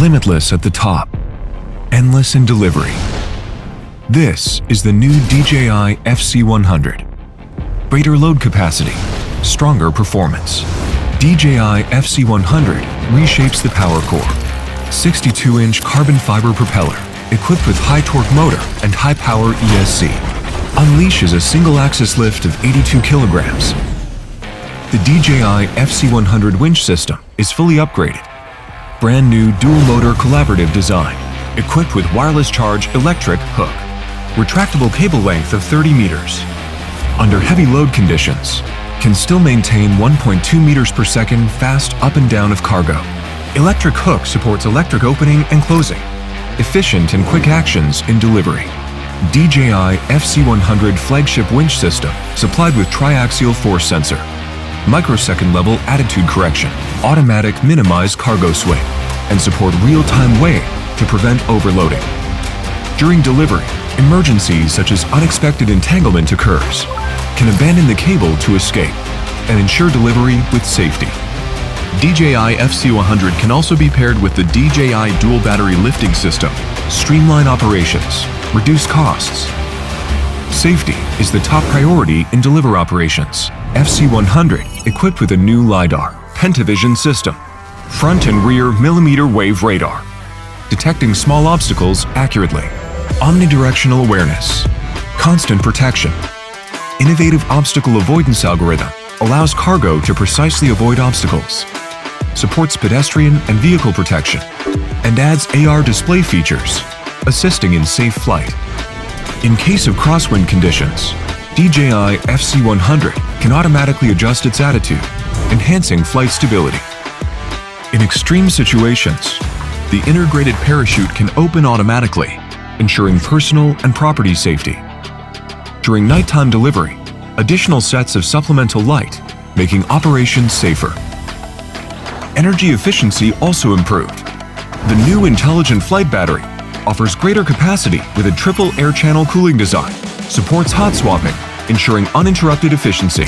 limitless at the top, endless in delivery. This is the new DJI FC100. Greater load capacity, stronger performance. DJI FC100 reshapes the power core. 62-inch carbon fiber propeller, equipped with high-torque motor and high-power ESC, unleashes a single-axis lift of 82 kilograms. The DJI FC100 winch system is fully upgraded. Brand new dual-motor collaborative design, equipped with wireless charge electric hook. Retractable cable length of 30 meters. Under heavy load conditions, can still maintain 1.2 meters per second fast up and down of cargo. Electric hook supports electric opening and closing. Efficient and quick actions in delivery. DJI FC100 flagship winch system supplied with triaxial force sensor. Microsecond level attitude correction, automatic minimize cargo swing, and support real-time weighing to prevent overloading. During delivery, emergencies such as unexpected entanglement occurs, can abandon the cable to escape, and ensure delivery with safety. DJI FC100 can also be paired with the DJI dual battery lifting system. Streamline operations, reduce costs. Safety is the top priority in deliver operations. FC100 equipped with a new LiDAR, Pentavision system, front and rear millimeter wave radar, detecting small obstacles accurately, omnidirectional awareness, constant protection. Innovative obstacle avoidance algorithm allows cargo to precisely avoid obstacles, supports pedestrian and vehicle protection, and adds AR display features, assisting in safe flight. In case of crosswind conditions, DJI FC100 can automatically adjust its attitude, enhancing flight stability. In extreme situations, the integrated parachute can open automatically, ensuring personal and property safety. During nighttime delivery, additional sets of supplemental light, making operations safer. Energy efficiency also improved. The new intelligent flight battery offers greater capacity with a triple air channel cooling design, supports hot swapping, ensuring uninterrupted efficiency.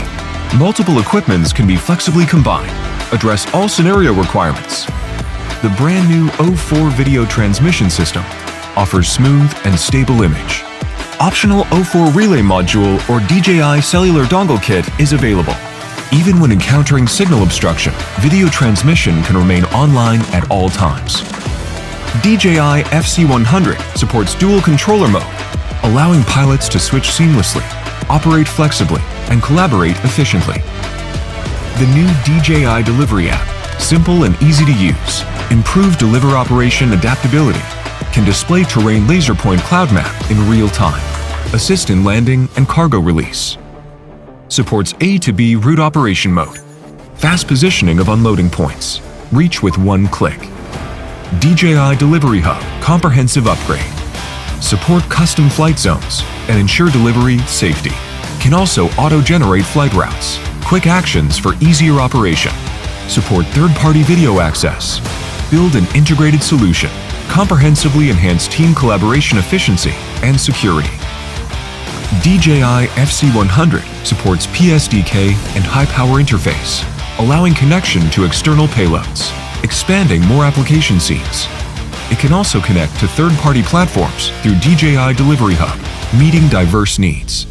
Multiple equipments can be flexibly combined, address all scenario requirements. The brand new O4 video transmission system offers smooth and stable image. Optional O4 relay module or DJI cellular dongle kit is available. Even when encountering signal obstruction, video transmission can remain online at all times. DJI FC100 supports dual controller mode, allowing pilots to switch seamlessly, operate flexibly, and collaborate efficiently. The new DJI delivery app, simple and easy to use, improved deliver operation adaptability, can display terrain laser point cloud map in real time, assist in landing and cargo release. Supports A to B route operation mode, fast positioning of unloading points, reach with one click. DJI Delivery Hub comprehensive upgrade. Support custom flight zones and ensure delivery safety. Can also auto-generate flight routes, quick actions for easier operation. Support third-party video access. Build an integrated solution. Comprehensively enhance team collaboration efficiency and security. DJI FC100 supports PSDK and high-power interface, allowing connection to external payloads, expanding more application scenes. It can also connect to third-party platforms through DJI Delivery Hub, meeting diverse needs.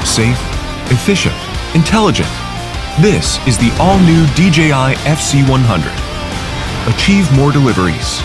Safe, efficient, intelligent. This is the all-new DJI FC100. Achieve more deliveries.